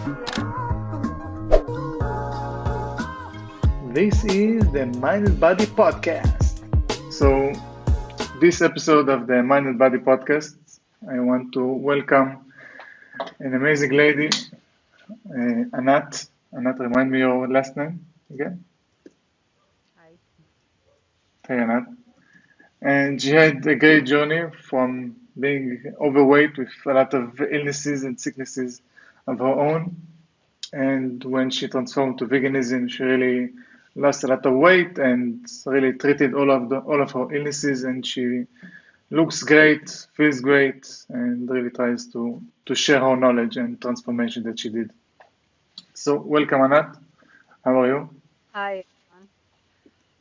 This is the Mind and Body podcast. So, this episode of the Mind and Body podcast, I want to welcome an amazing lady, Anat. Anat, remind me your last name again. Hi. Hey, Anat. And she had a great journey from being overweight with a lot of illnesses and sicknesses of her own. And when she transformed to veganism, she really lost a lot of weight and really treated all of her illnesses. And she looks great, feels great, and really tries to share her knowledge and transformation that she did. So, welcome, Anat. How are you? Hi,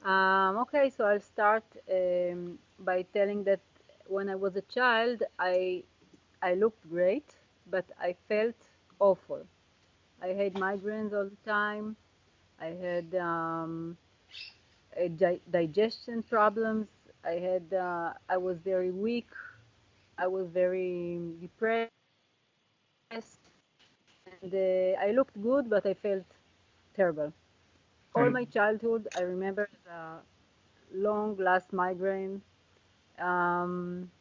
everyone. Okay, so I'll start by telling that when I was a child, I looked great, but I felt awful. I had migraines all the time. I had digestion problems. I was very weak. I was very depressed, and I looked good, but I felt terrible. All And my childhood, I remember the long last migraine. Um,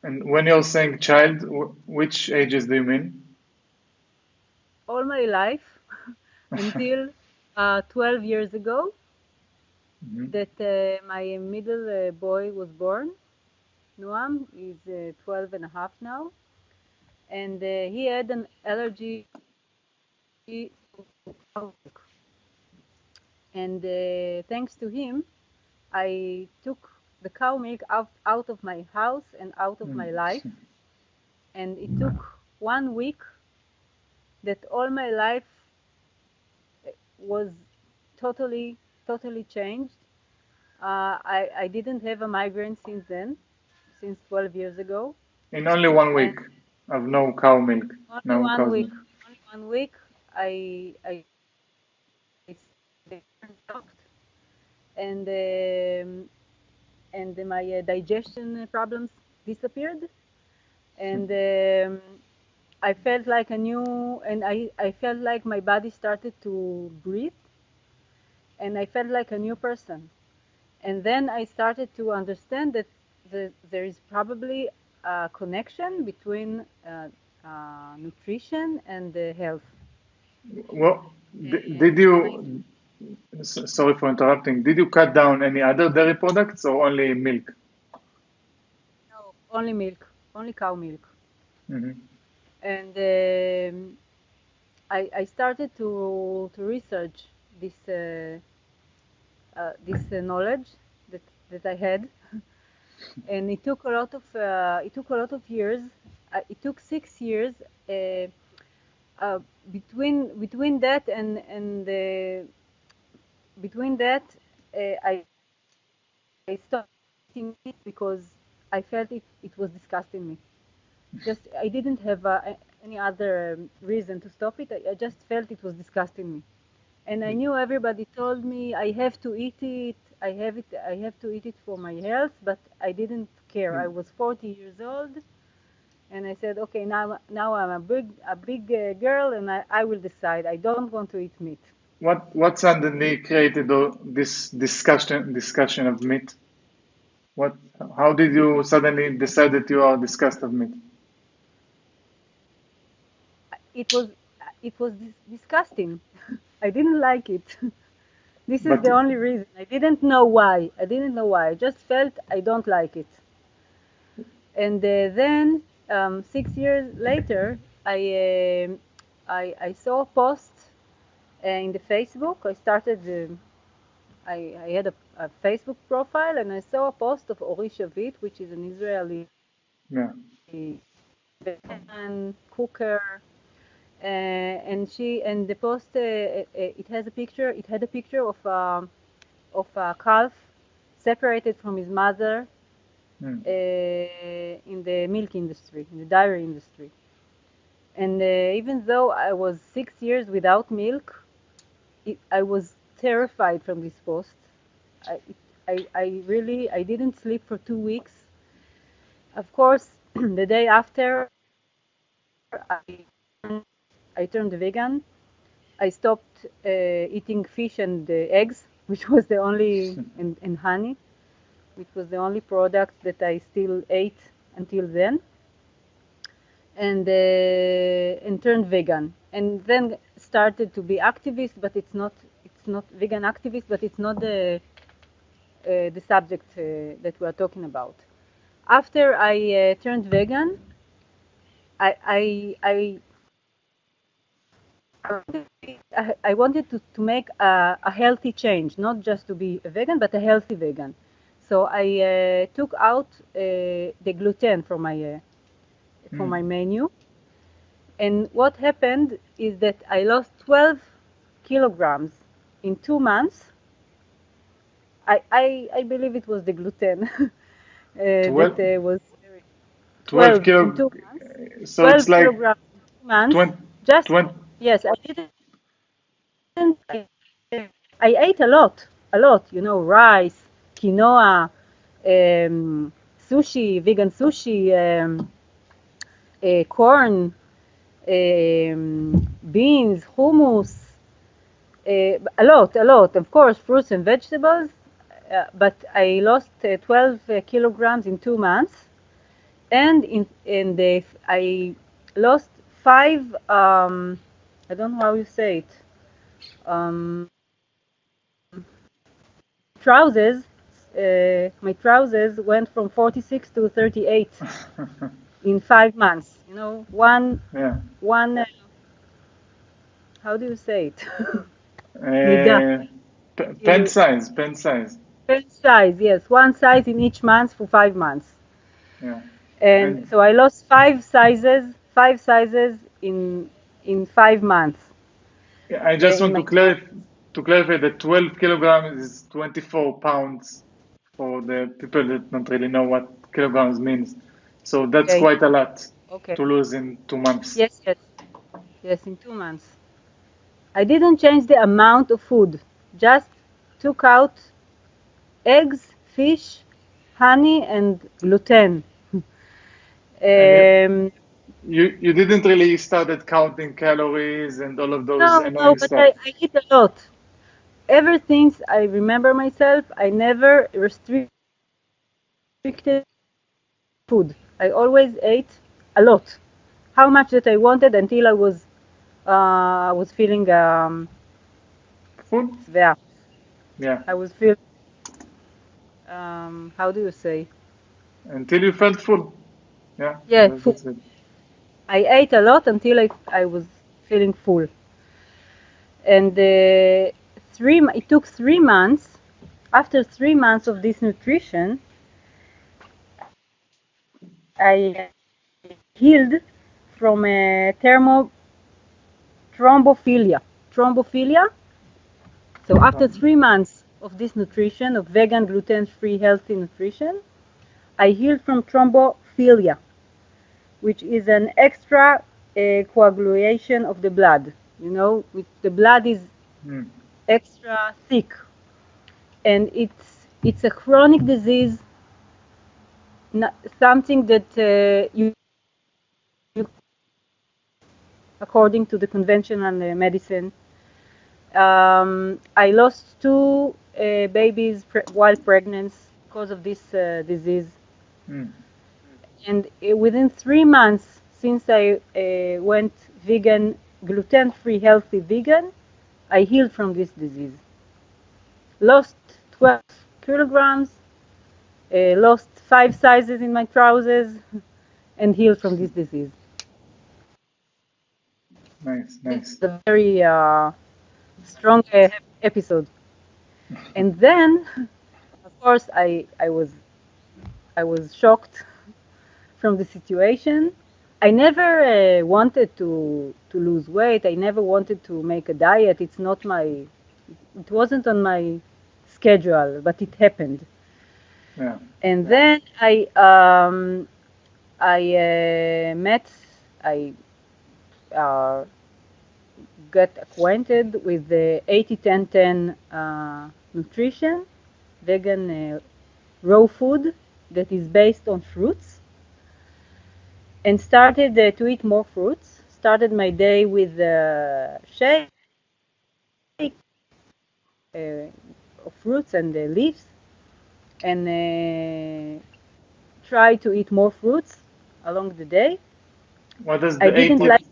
and when you're saying child, which ages do you mean? all my life until 12 years ago Mhm. that my middle boy was born. Noam is 12 and a half now, and he had an allergy to cow milk. And thanks to him, I took the cow milk out of my house and out of my life. And it took 1 week that all my life was totally, totally changed. I didn't have a migraine since then, since 12 years ago. In only one And week of no cow milk, only no one cow's milk. week, only 1 week, I stopped, and my digestion problems disappeared, and I felt like a new, and I felt like my body started to breathe, and I felt like a new person. And then I started to understand that there is probably a connection between nutrition and health. Well, did And I you, sorry for interrupting, did you cut down any other dairy products or only milk? no, only milk, only cow milk. Hmm. And I started to research this knowledge that I had, and it took a lot of years. It took 6 years uh, between that and between that I stopped eating it because I felt it was disgusting me. Just I didn't have any other reason to stop it. I just felt it was disgusting me, and I knew everybody told me I have to eat it. I have to eat it for my health, but I didn't care. I was 40 years old, and I said, okay, now I'm a big girl, and I will decide. I don't want to eat meat. What suddenly created this discussion of meat? What? How did you suddenly decide that you are disgust of meat? It was disgusting. I didn't like it. This is But the only reason. I didn't know why. I didn't know why. I just felt I don't like it. And then 6 years later, I saw a post in the Facebook. I had a Facebook profile, and I saw a post of Ori Shavit, which is an Israeli yeah, vegan cooker, and the post it has a picture. It had a picture of a calf separated from his mother mm. in the milk industry, in the dairy industry. And even though I was 6 years without milk, I was terrified from this post. I really I didn't sleep for 2 weeks. Of course, the day after, I I turned vegan. I stopped eating fish and eggs, which was the only, and honey, which was the only product that I still ate until then, and turned vegan, and then started to be activist, but it's not vegan activist, but it's not the subject that we are talking about. After I turned vegan, I I wanted to make a healthy change, not just to be a vegan, but a healthy vegan. So I took out the gluten from my menu. And what happened is that I lost 12 kilograms in 2 months. I believe it was the gluten 12, that was 12 12 in kilo. 2 months. So it's 12 like kilograms in 2 months. 20, Just, 20. yes, I didn't. I ate a lot. Rice, quinoa, sushi, vegan sushi, corn, beans, hummus, a lot. Of course, fruits and vegetables. But I lost 12 kilograms in 2 months, and I lost five. I don't know how you say it. Trousers. My trousers went from 46 to 38 in 5 months. Yeah. One. How do you say it? Mida. Uh, pen You size, pen size. pen size. Yes, one size in each month for 5 months. Yeah. And And so I lost five sizes in 5 months I just in want my to clarify that 12 kilograms is 24 pounds for the people that don't really know what kilograms means. So that's okay. quite a lot Okay. to lose in 2 months. Yes, yes, yes, in 2 months. I didn't change the amount of food, just took out eggs, fish, honey, and gluten. And Um, you didn't really started counting calories and all of those no, annoying but stuff. I eat a lot. Ever since I remember myself, I never restricted food. I always ate a lot, how much that I wanted until I was feeling Food? svea. Yeah. I was feeling how do you say? Until you felt full. Yeah, Yeah, full. that's it. I ate a lot until I was feeling full, and it took 3 months. After 3 months of this nutrition, I healed from thrombophilia. Thrombophilia. So after Um, 3 months of this nutrition, of vegan, gluten-free, healthy nutrition, I healed from thrombophilia, which is an extra coagulation of the blood. The blood is mm. extra thick, and it's a chronic disease, something that you, according to the conventional medicine. I lost two babies while pregnant because of this disease. Mm. And within 3 months, since I went vegan, gluten-free, healthy vegan, I healed from this disease. Lost 12 kilograms, lost 5 sizes in my trousers, and healed from this disease. Nice, This nice. is a very strong episode. And then, of course, I was shocked from the situation. I never wanted to lose weight. I never wanted to make a diet. It wasn't on my schedule, but it happened. Yeah. And then I uh, got acquainted with the 80-10-10 nutrition, vegan raw food that is based on fruits, and started to eat more fruits. started my day with shake of fruits and leaves, and try to eat more fruits along the day. What does I the didn't 80 like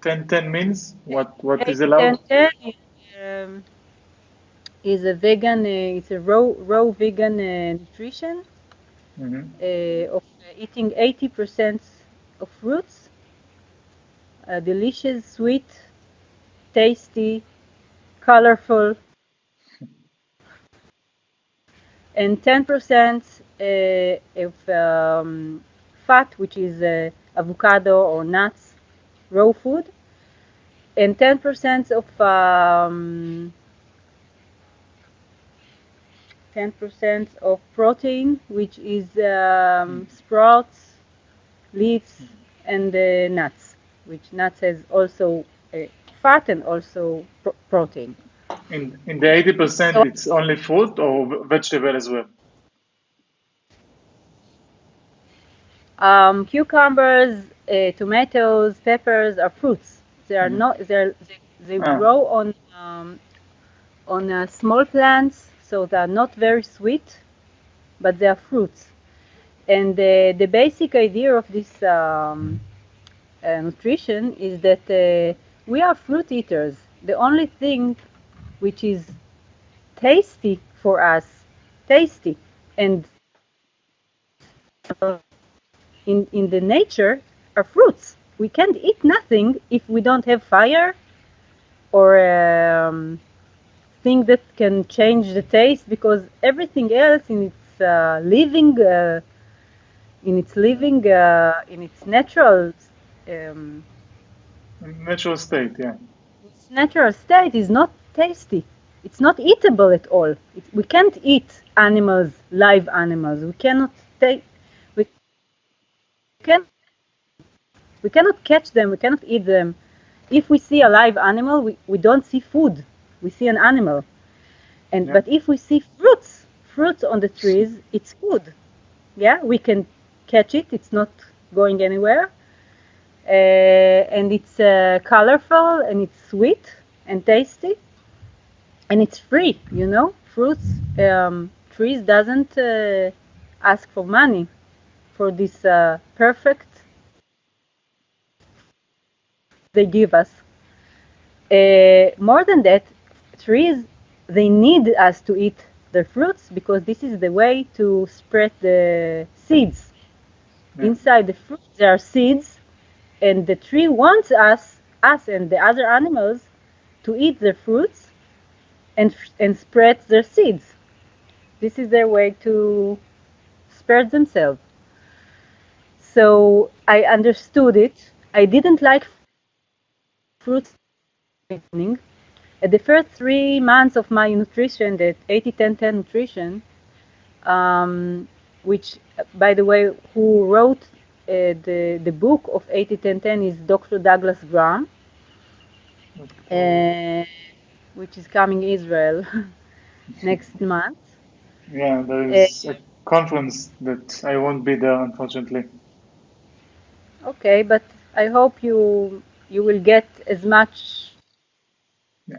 10 means? What is 80 allowed? 10 10 is a vegan, it's a raw vegan nutrition Hmm. of eating 80% of fruits, delicious, sweet, tasty, colorful, and 10% of fat, which is avocado or nuts, raw food, and 10% of 10% of protein, which is sprouts, leaves, and nuts, which nuts has also fat and also protein. In the 80%, So it's only fruit or vegetable as well. cucumbers, tomatoes, peppers are fruits. They are Hmm. not. They Ah, grow on small plants, so they are not very sweet, but they are fruits. And the basic idea of this nutrition is that we are fruit eaters. The only thing which is tasty for us, tasty, and in the nature are fruits. We can't eat nothing if we don't have fire or thing that can change the taste, because everything else in its um, natural state, yeah. natural state is not tasty. It's not eatable at all. We can't eat animals, live animals. We cannot take. We can we cannot catch them. We cannot eat them. If we see a live animal, we don't see food. We see an animal. And Yeah. but if we see fruits on the trees, it's food. Yeah, we can catch it. It's not going anywhere. And it's colorful and it's sweet and tasty and it's free. Fruits, trees doesn't ask for money for this perfect they give us. More than that, trees, they need us to eat their fruits because this is the way to spread the seeds. Yeah. Inside the fruit there are seeds, and the tree wants us and the other animals to eat their fruits and spread their seeds. This is their way to spread themselves. So I understood it. I didn't like fruits in the beginning. At the first 3 months of my nutrition, that 80-10-10 nutrition, which, by the way, who wrote the book of 80-10-10 is Dr. Douglas Graham, So, uh, which is coming Israel next month. yeah, there Uh, is a conference that I won't be there, unfortunately. okay, but I hope you will get as much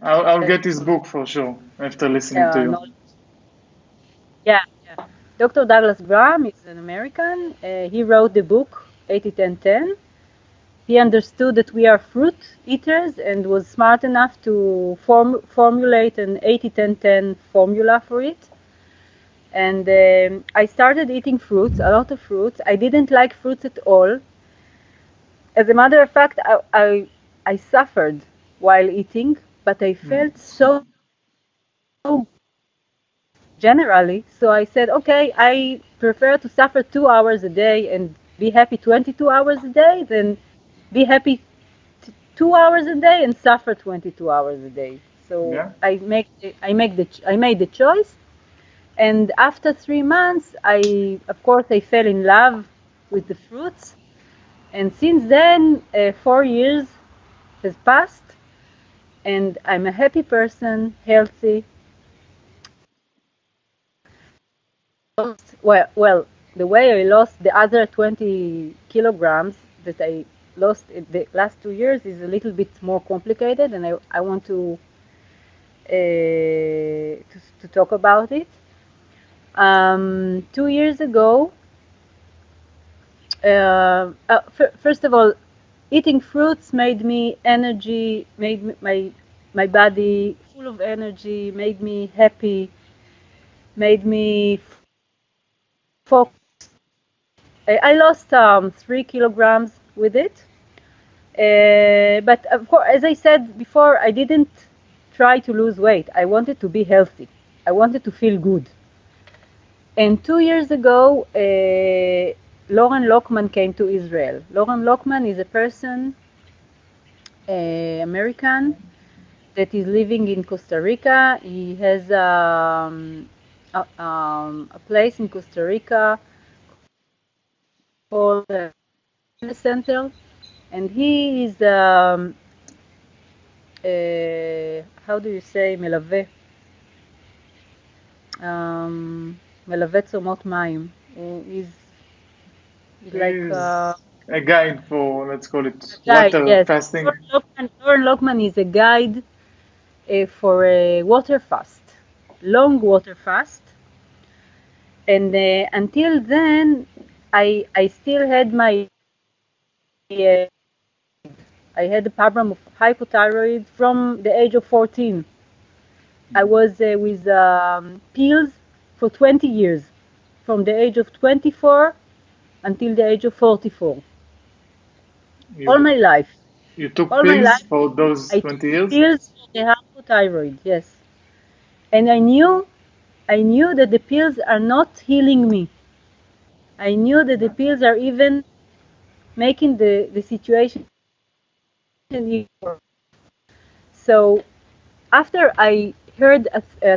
I'll get his book for sure after listening to you. knowledge. Yeah, yeah. Dr. Douglas Graham is an American. He wrote the book 80-10-10. He understood that we are fruit eaters and was smart enough to formulate an 80-10-10 formula for it. And I started eating fruits, a lot of fruits. I didn't like fruits at all. As a matter of fact, I suffered while eating, but I Mm. felt so generally. So I said, okay, I prefer to suffer 2 hours a day and be happy 22 hours a day than be happy 2 hours a day and suffer 22 hours a day. So Yeah. I made the choice. And after 3 months, of course I fell in love with the fruits. And since then, 4 years has passed, and I'm a happy person, healthy. Well, the way I lost the other 20 kilograms that I lost in the last 2 years is a little bit more complicated, and I want to talk about it. 2 years ago, first of all, eating fruits made me energy, made my body full of energy, made me happy, made me focused. I lost 3 kilograms with it. But of course, as I said before, I didn't try to lose weight. I wanted to be healthy. I wanted to feel good. And 2 years ago, Lauren Lockman came to Israel. Lauren Lockman is a person, American, that is living in Costa Rica. He has a place in Costa Rica called Wellness Center, and he is how do you say מלווה? מלווה צומות מים. He's like He's a guide for, let's call it, a guide, water yes. fasting. Lauren Lockman is a guide for a water fast, long water fast. And until then, I still had my I had a problem of hypothyroid from the age of 14. I was with pills for 20 years, from the age of 24 until the age of 44. All You my life. you took All my pills life, for those I took 20 years? pills for the hypothyroid, yes. And I knew that the pills are not healing me. I knew that the Yeah. pills are even making the situation even worse. So after I heard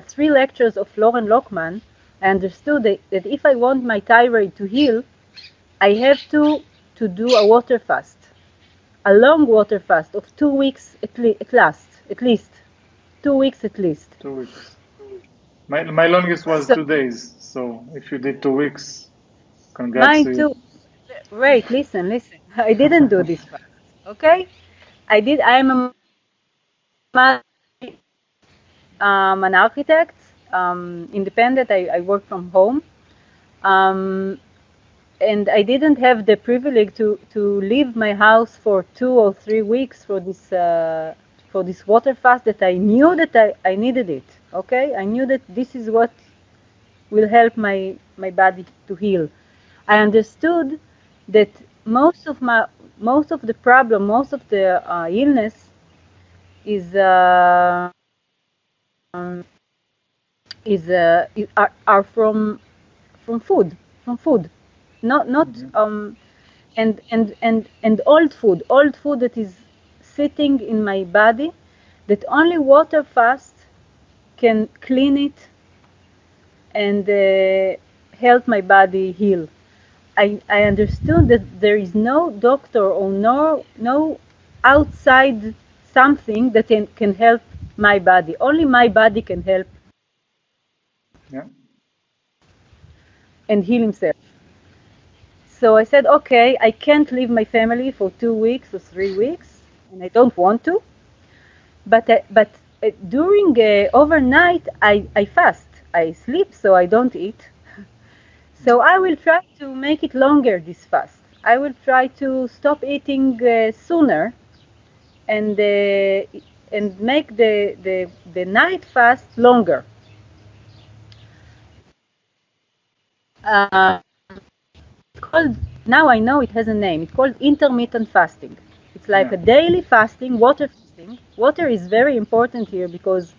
3 lectures of Lauren Lockman, I understood that if I want my thyroid to heal, I have to do a water fast, a long water fast of 2 weeks at least 2 weeks at least. 2 weeks. My longest was So 2 days. So if you did 2 weeks, congrats mine to you. too. Wait, listen. I didn't do this fast. Okay, I did. I am a an architect, independent. I work from home. Um, and I didn't have the privilege to leave my house for 2 or 3 weeks for this water fast that I knew that I needed it. Okay, I knew that this is what will help my body to heal. I understood that most of the problem, most of the illness is are from food, not Mhm. and old food that is sitting in my body, that only water fast can clean it and help my body heal. I understood that there is no doctor or no outside something that can help my body. Only my body can help Yeah. and heal himself. So I said, okay, I can't leave my family for 2 weeks or 3 weeks, and I don't want to. But during overnight, I fast. I sleep, so I don't eat. So I will try to make it longer, this fast. I will try to stop eating sooner and make the night fast longer. It's called, now I know it has a name. It's called intermittent fasting. It's like Yeah. a daily fasting, water fasting. Water is very important here because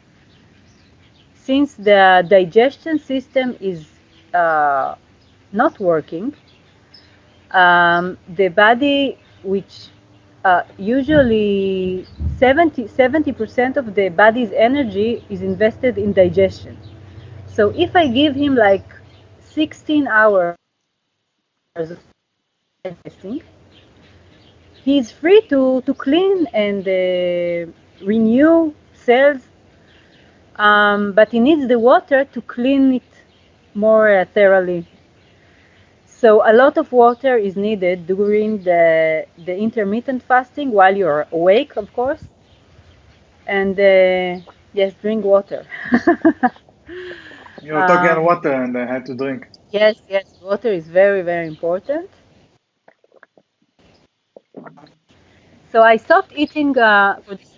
since the digestion system is uh, not working, the body, which usually 70% of the body's energy is invested in digestion. So if I give him like 16 hours of digesting, he's free to clean and renew cells, but he needs the water to clean it more thoroughly. So a lot of water is needed during the intermittent fasting while you're awake, of course. And yes, drink water. You were talking on um, water and I had to drink. yes, yes, water is very, very important. So I stopped eating for this.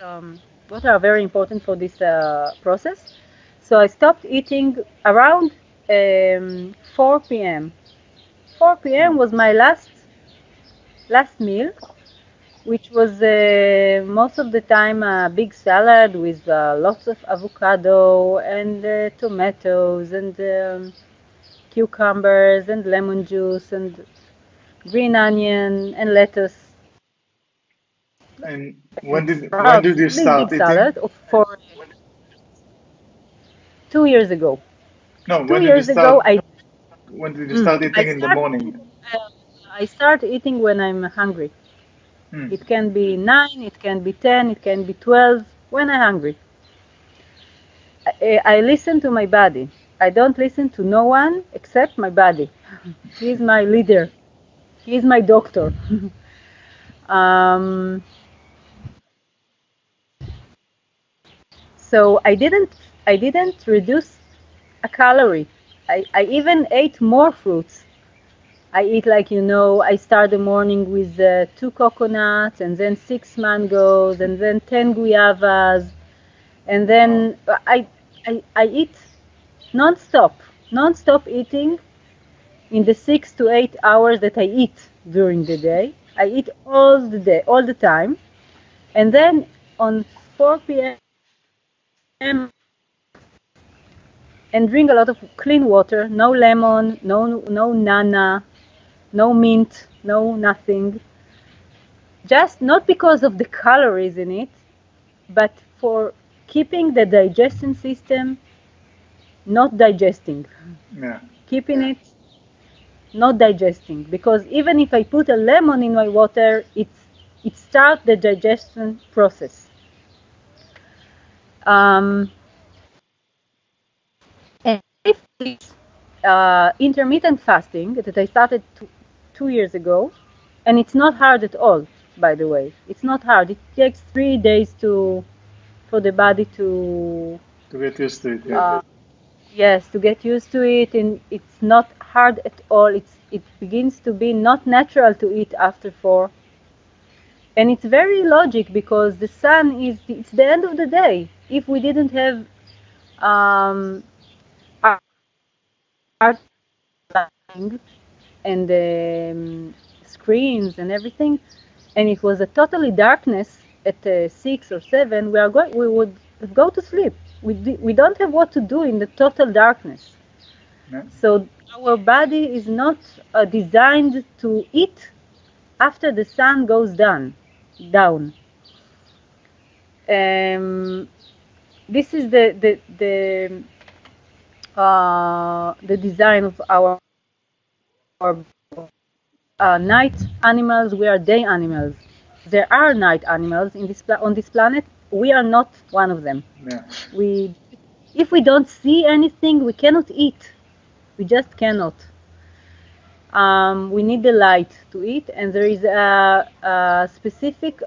Water are very important for this process. So I stopped eating around 4 p.m. 4 p.m. Mm. was my last meal, which was most of the time a big salad with lots of avocado and tomatoes and cucumbers and lemon juice and green onion and lettuce. And And when sprouts, did you big start eating? salad for 2 years ago. No, Two when did you years start? ago, When did you start I eating in the start morning? uh, I start eating when I'm hungry. Hmm. It can be 9, it can be 10, it can be 12 when I'm hungry. I listen to my body. I don't listen to no one except my body. He's my leader. He's my doctor. um, so I didn't reduce a calorie. I even ate more fruits. I eat like I start the morning with 2 coconuts and then 6 mangoes and then 10 guavas and Wow. then I eat non-stop, non-stop eating in the 6 to 8 hours that I eat during the day. I eat all the day, all the time, and then on 4 p.m. and drink a lot of clean water. No lemon, no nana, no mint, no nothing. Just not because of the calories in it, but for keeping the digestion system not digesting, Yeah. keeping it not digesting. Because even if I put a lemon in my water, it starts the digestion process. Um, and if this intermittent fasting that I started 2 years ago, and it's not hard at all, by the way. It's not hard. It takes 3 days for the body to To get used to it, yeah. uh, yes, to get used to it, and it's not hard at all. It begins to be not natural to eat after 4, and it's very logic because the sun it's the end of the day. If we didn't have um, art and screens and everything, and it was a totally darkness at 6 or 7, we would go to sleep. We don't have what to do in the total darkness. Yeah. So our body is not designed to eat after the sun goes down. This is the design of our night animals. We are day animals. There are night animals on this planet. We are not one of them. Yeah. We, if we don't see anything, we cannot eat. We just cannot. We need the light to eat, and there is a specific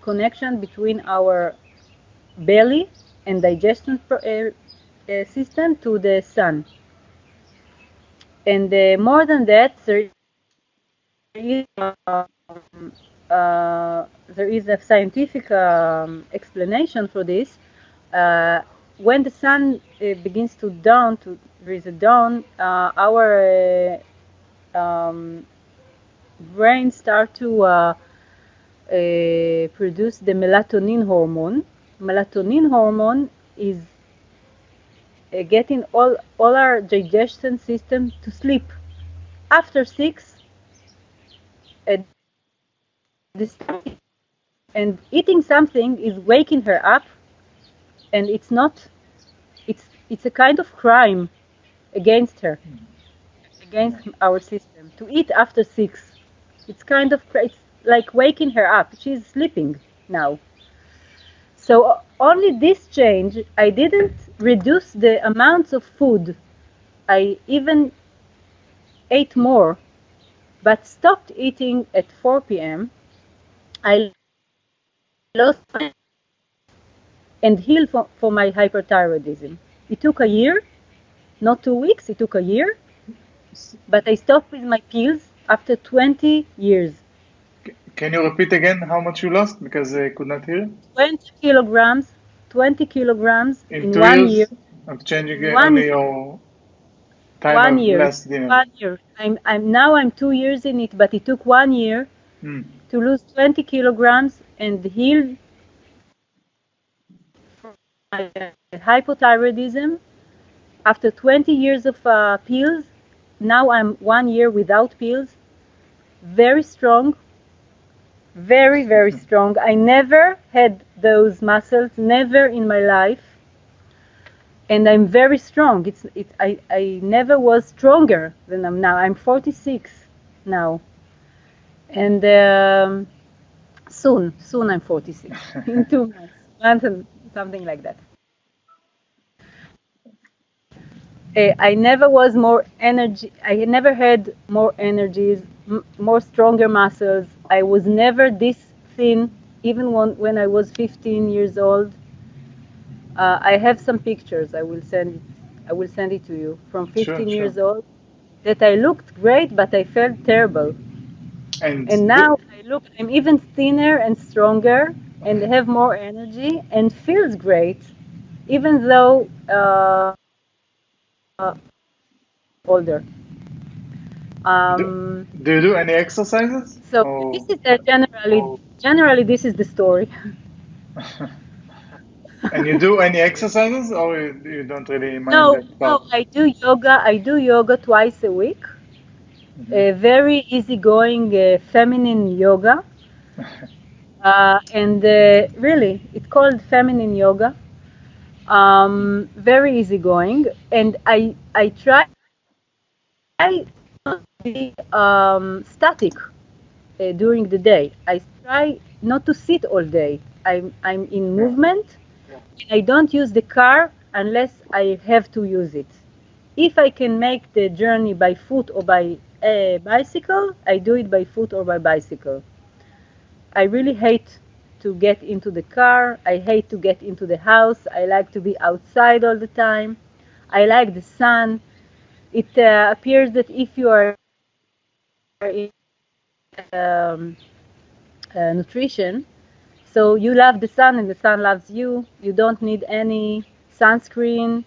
connection between our belly and digestion system to the sun. And more than that, is there is a scientific explanation for this. When the sun begins to dawn, there is a dawn, our brain start to produce the melatonin hormone. Melatonin hormone is getting all our digestion system to sleep. After 6, this and eating something is waking her up, and it's not. It's a kind of crime against her, against Yeah. our system to eat after 6. It's kind of it's like waking her up. She's sleeping now. So only this change, I didn't reduce the amounts of food. I even ate more, but stopped eating at 4 p.m. I lost my energy and healed for my hyperthyroidism. It took a year, not 2 weeks, it took a year, but I stopped with my pills after 20 years. Can you repeat again how much you lost? Because I could not hear. 20 kilograms, 20 kilograms In in two 1 year. years of changing In only one your time one of year, last dinner. 1 year. I'm 2 years in it, but it took 1 year Hmm. to lose 20 kilograms and heal from my hypothyroidism. After 20 years of pills, now I'm 1 year without pills. Very strong, very, very strong. I never had those muscles, never in my life. And I'm very strong. I never was stronger than I'm now. I'm 46 now. And soon I'm 46 in 2 months, months and something like that. I never was more energy. I never had more energies, more stronger muscles. I was never this thin, even when I was 15 years old. I have some pictures. I will send it to you from Sure, 15 sure. years old. That I looked great, but I felt terrible. And And now I'm even thinner and stronger and have more energy and feels great, even though older. do, Um, do you do any exercises? so this Or is generally this is the story. and you do any exercises, or you don't really mind No, that no, part? I do yoga. I do yoga twice a week. Hmm. Very easygoing feminine yoga. And really, it's called feminine yoga. Very easygoing, and I try not to be static during the day. I try not to sit all day. I'm in Yeah, movement. And I don't use the car unless I have to use it. If I can make the journey by foot or by a bicycle, I do it by foot or by bicycle. I really hate to get into the car. I hate to get into the house. I like to be outside all the time. I like the sun. It appears that if you are in nutrition, so you love the sun and the sun loves you. You don't need any sunscreen,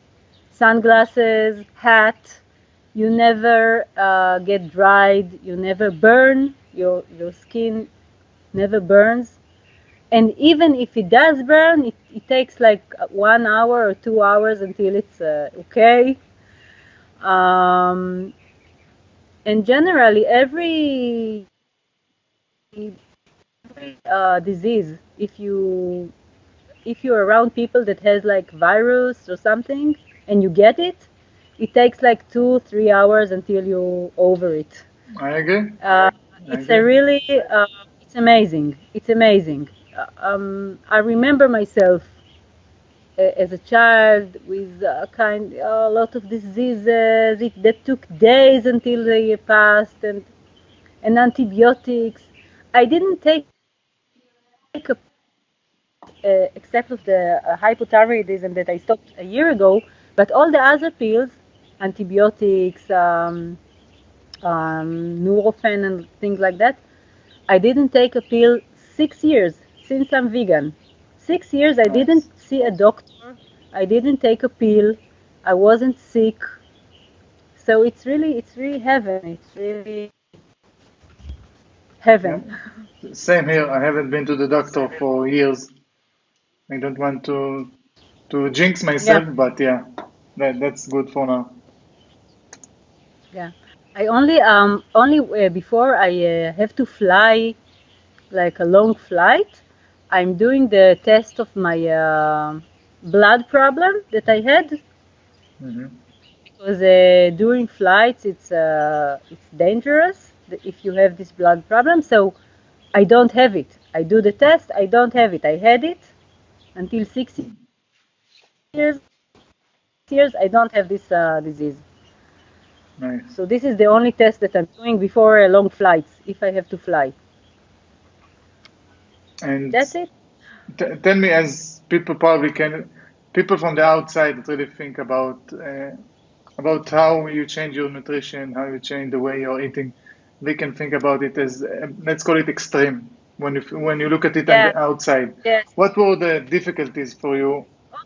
sunglasses, hat. You never get dried. You never burn. Your skin never burns. And even if it does burn, it takes like 1 hour or 2 hours until it's okay. Um, and generally, every disease, if you're around people that has like virus or something and you get it, it takes like 2 3 hours until you're over it. I agree. Uh, I it's a agree. really it's amazing. It's amazing. I remember myself as a child with a lot of diseases that took days until they passed, and antibiotics. I didn't take a pill except of the hypothyroidism that I stopped a year ago, but all the other pills, antibiotics, Nurofen, and things like that, I didn't take a pill 6 years since I'm vegan. 6 years I didn't Nice. see a doctor. I didn't take a pill. I wasn't sick. So it's really heaven. It's really Yeah. heaven. Same here. I haven't been to the doctor for years. I don't want to jinx Yeah, myself, but yeah, that's good for now. yeah. I only before I have to fly like a long flight, I'm doing the test of my blood problem that I had Hmm. because during flights it's dangerous if you have this blood problem. So I don't have it. I do the test. I don't have it. I had it until 6 years. 6 years I don't have this disease. Nice. So this is the only test that I'm doing before long flights, if I have to fly. And That's it. tell me, as people probably can, people from the outside really think about how you change your nutrition, how you change the way you're eating. They can think about it as, let's call it extreme. When you look at it on Yeah. the outside, Yes. what were the difficulties for you?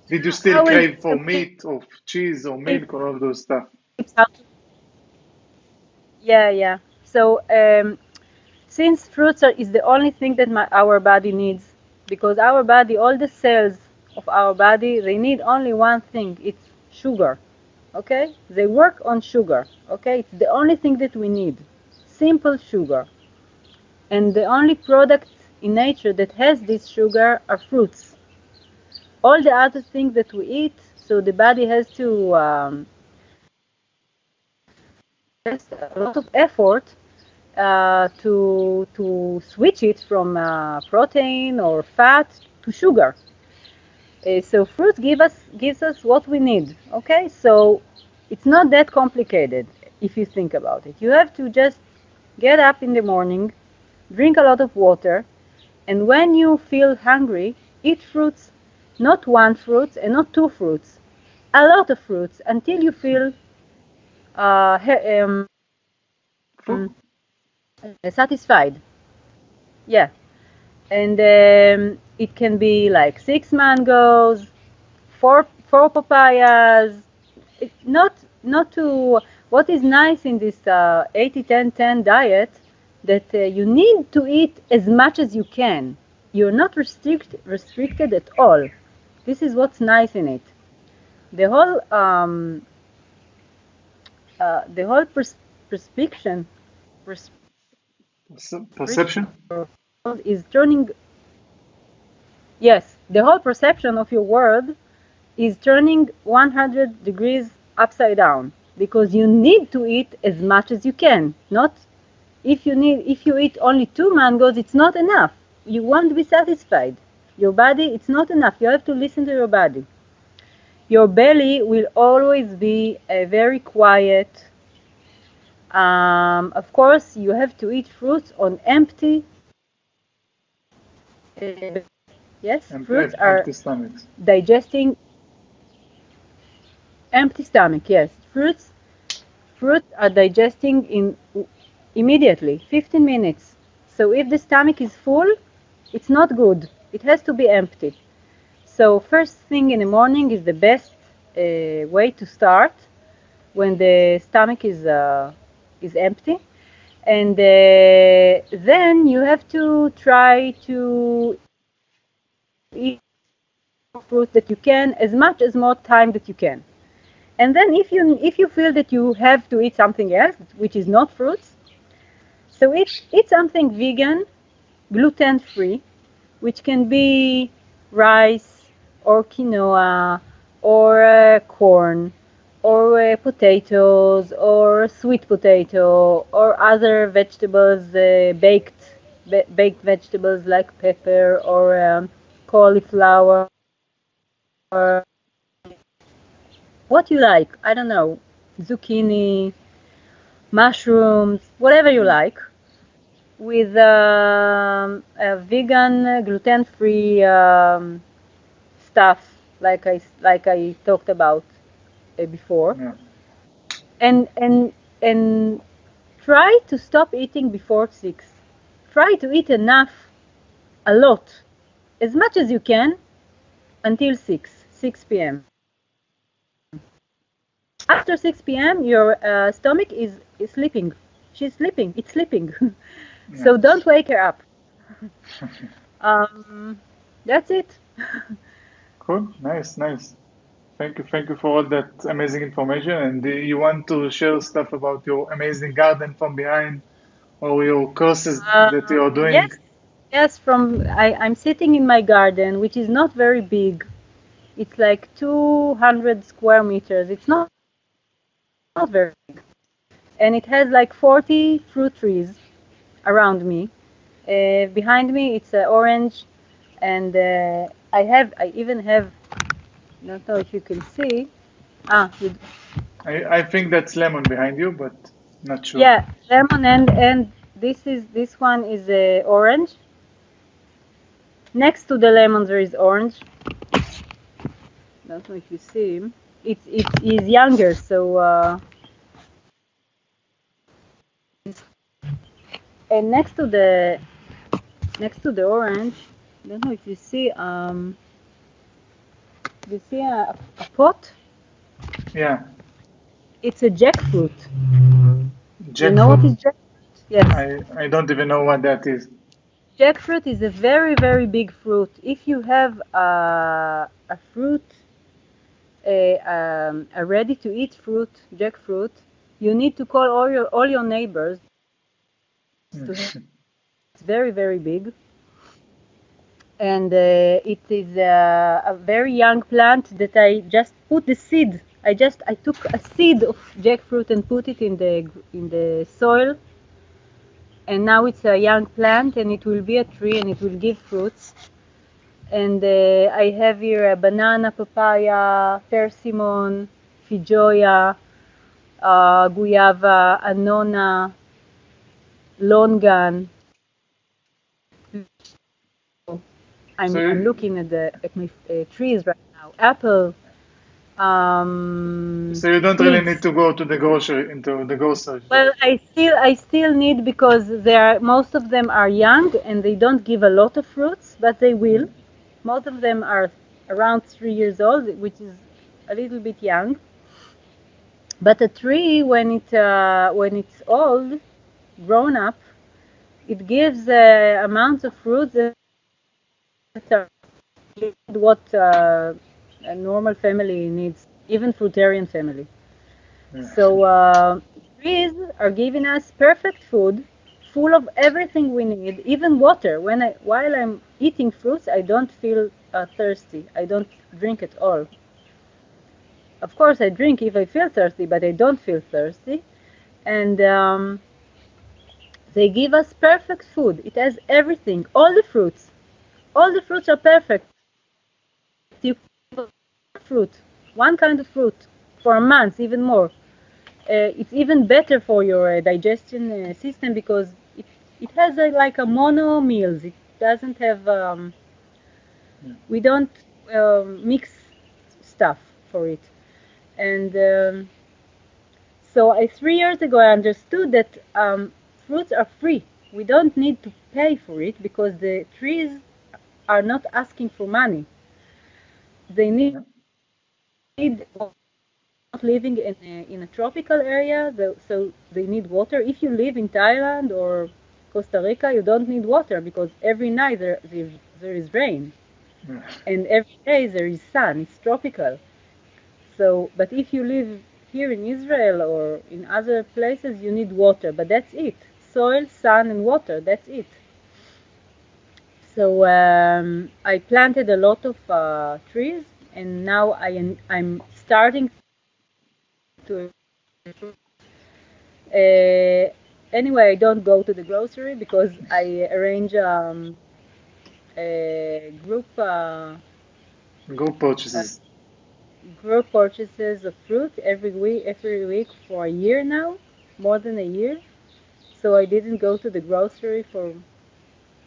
Did you still I will give crave for some meat or cheese or tips. milk or all those stuff? How to, yeah, yeah. So since is the only thing that our body needs, because our body, all the cells of our body, they need only one thing. It's sugar. Okay? They work on sugar. Okay? It's the only thing that we need. Simple sugar. And the only product in nature that has this sugar are fruits. All the other things that we eat, so the body has to invest a lot of effort to switch it from protein or fat to sugar. So fruits gives us what we need. Okay, so it's not that complicated if you think about it. You have to just get up in the morning, drink a lot of water, and when you feel hungry, eat fruits. Not one fruit and not two fruits, a lot of fruits until you feel satisfied. Yeah, and it can be like 6 mangoes, four papayas. Not to. What is nice in this 80-10-10 diet, that you need to eat as much as you can. You're not restricted at all. This is what's nice in it. The whole prescription Perception? is turning. Yes, the whole perception of your world is turning 100 degrees upside down, because you need to eat as much as you can. Not if you eat only 2 mangoes, it's not enough. You won't be satisfied. Your body, it's not enough. You have to listen to your body. Your belly will always be very quiet. Of course, you have to eat fruits on empty. Yes, fruits are Empty stomachs. digesting empty stomach. Yes, fruits are digesting in immediately, 15 minutes. So if the stomach is full, it's not good. It has to be empty. So first thing in the morning is the best way to start, when the stomach is empty, and then you have to try to eat fruit that you can, as much as more time that you can. And then if you feel that you have to eat something else, which is not fruits, so eat something vegan, gluten free, which can be rice or quinoa or corn or potatoes or sweet potato or other vegetables, baked vegetables like pepper or cauliflower. What you like, I don't know, zucchini, mushrooms, whatever you Yeah. like, with a vegan, gluten-free stuff, like I talked about before, Yeah. and try to stop eating before 6. Try to eat enough, a lot, as much as you can, until 6 p.m. After 6 p.m., your stomach is sleeping. She's sleeping. It's sleeping. Yeah. So don't wake her up. Um, that's it. Cool. Nice. Nice. Thank you for all that amazing information. And you want to share stuff about your amazing garden from behind, or your courses that you're doing? Yes, yes. I'm sitting in my garden, which is not very big. It's like 200 square meters. It's not very big, and it has like 40 fruit trees around me. Behind me, it's orange, and I even have. I don't know if you can see. Ah, I think that's lemon behind you, but not sure. Yeah, lemon and this one is orange. Next to the lemon there is orange. Don't know if you see him. It is younger, so and next to the orange, don't know if you see you see a pot. Yeah, It's a jackfruit. You know what is jackfruit. jackfruit? Yes. I don't even know what that is. Jackfruit is a very, very big fruit. If you have a fruit, a ready-to-eat fruit, jackfruit, you need to call all your neighbors to have. It's very, very big, and it is a very young plant that I just put the seed. I took a seed of jackfruit and put it in the soil, and now it's a young plant, and it will be a tree, and it will give fruits. And I have here a banana, papaya, persimmon, fijoya, guava, annona, longan. So I'm looking at my trees right now. Apple, so you don't really need figs. to go to the grocery into the grocery store. Well, I still need because most of them are young and they don't give a lot of fruits, but they will. Most of them are around 3 years old, which is a little bit young. But a tree, when it's old, grown up, it gives amounts of fruits that are what a normal family needs, even fruitarian family. Yeah. So trees are giving us perfect food, full of everything we need, even water. While I'm eating fruits, I don't feel thirsty. I don't drink at all. Of course, I drink if I feel thirsty, but I don't feel thirsty. And they give us perfect food. It has everything, all the fruits. All the fruits are perfect. You can eat fruit, one kind of fruit, for a month, even more. It's even better for your digestion system because it has like a mono meals. It doesn't have Yeah. we don't mix stuff for it. And so 3 years ago I understood that fruits are free. We don't need to pay for it because the trees are not asking for money. They Yeah. need not living in a tropical area, so they need water. If you live in Thailand or Costa Rica, you don't need water because every night there is rain, Yeah. and every day there is sun. It's tropical. So, but if you live here in Israel or in other places, you need water, but that's it. Soil, sun, and water, that's it. So I planted a lot of trees, and now I'm starting to. Anyway, I don't go to the grocery because I arrange a Group uh, purchases. group purchases of fruit every week for a year now, more than a year. So I didn't go to the grocery for a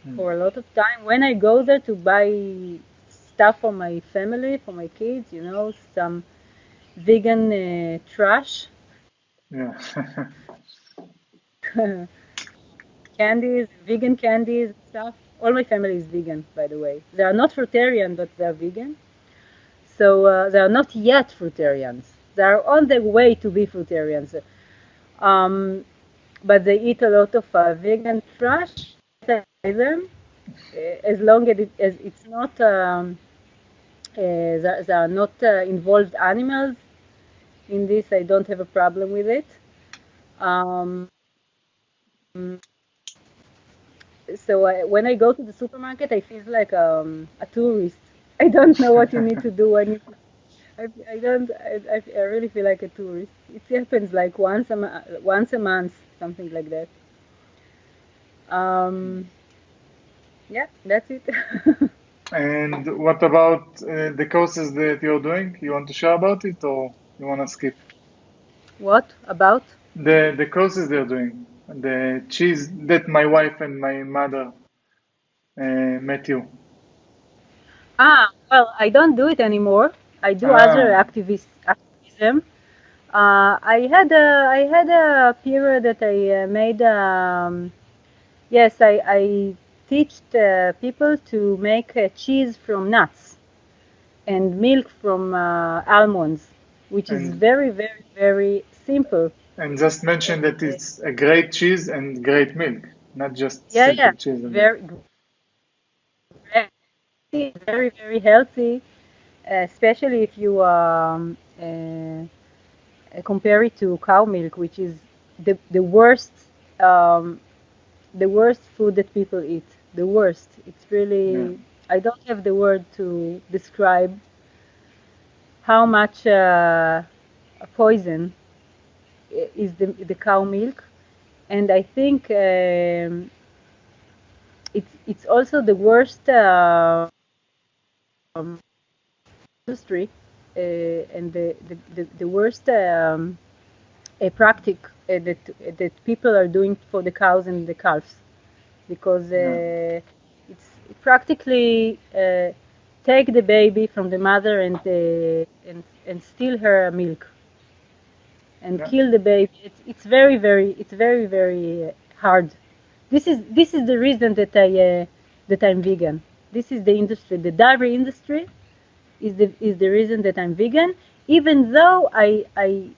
Hmm. lot of time. When I go there to buy stuff for my family, for my kids, some vegan trash, Yeah. candies, vegan candies, stuff. All my family is vegan, by the way. They are not fruitarian, but they are vegan. So they are not yet fruitarians. They are on their way to be fruitarians. Um, but they eat a lot of vegan trash. I buy them as long as it's not there are not involved animals in this. I don't have a problem with it. Um, so when I go to the supermarket, I feel like a tourist. I don't know what you need to do when you. I don't. I really feel like a tourist. It happens like once a month, something like that. Um, yeah, that's it. And what about the courses that you're doing? You want to share about it or you want to skip? What about? The courses they're doing, the cheese that my wife and my mother met you. Well, I don't do it anymore. I do other Ah, activism. I had a period that I made. Yes, I teach people to make cheese from nuts and milk from almonds, which is and very, very, very simple. and just mention that Uh, it's a great cheese and great milk, not just yeah, simple yeah, cheese and milk. very great, very, very healthy, especially if you compare it to cow milk, which is um, the worst food that people eat. The worst. It's Yeah, really, I don't have the word to describe how much poison is the cow milk, and I think it's also the worst industry and the worst practice that people are doing for the cows and the calves because yeah, it's practically take the baby from the mother and steal her milk and yeah, kill the baby. It's very very hard. This is the reason that I'm vegan. This is the industry, the dairy industry is the reason that I'm vegan. Even though I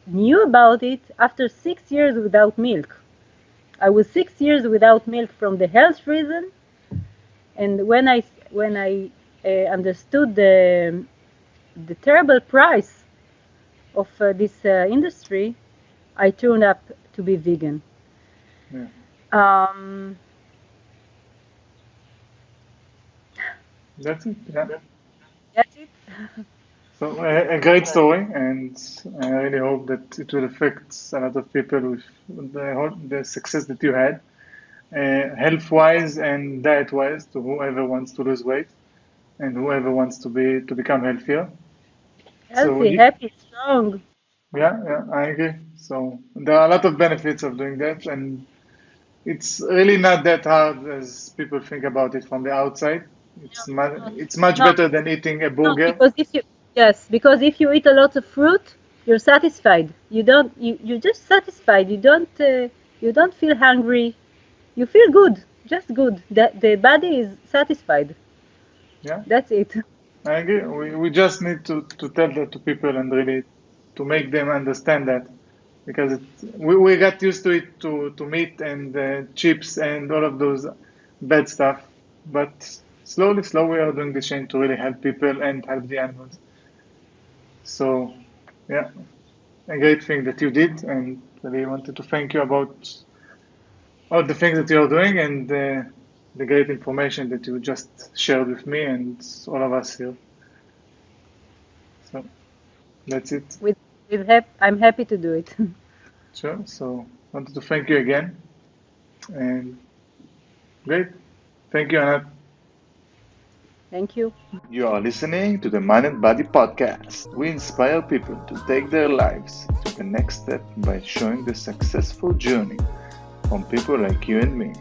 knew about it after 6 years without milk. I was 6 years without milk from the health reason, and when I understood the terrible price of this industry, I turned up to be vegan. yeah. Um, That's it. Yeah. that's it. So a great story, and I really hope that it will affect a lot of people with the success that you had, health-wise and diet-wise, to whoever wants to lose weight and whoever wants to become healthier. So Healthy, happy, strong. yeah, I agree. So there are a lot of benefits of doing that, and it's really not that hard as people think about it from the outside. It's much No, better than eating a no, burger. because if you yes, because if you eat a lot of fruit, you're satisfied. You don't you're just satisfied. You don't feel hungry. You feel good, just good. The body is satisfied. Yeah, That's it. I agree. We just need to tell that to people and really to make them understand that because we got used to it to meat and chips and all of those bad stuff. But slowly, we are doing the change to really help people and help the animals. So, yeah, a great thing that you did, and really wanted to thank you about all the things that you're doing and the great information that you just shared with me and all of us here. So that's it. With I'm happy to do it. Sure. So wanted to thank you again and great. Thank you, Anat. Thank you. You are listening to the Mind and Body podcast. We inspire people to take their lives to the next step by showing the successful journey from people like you and me.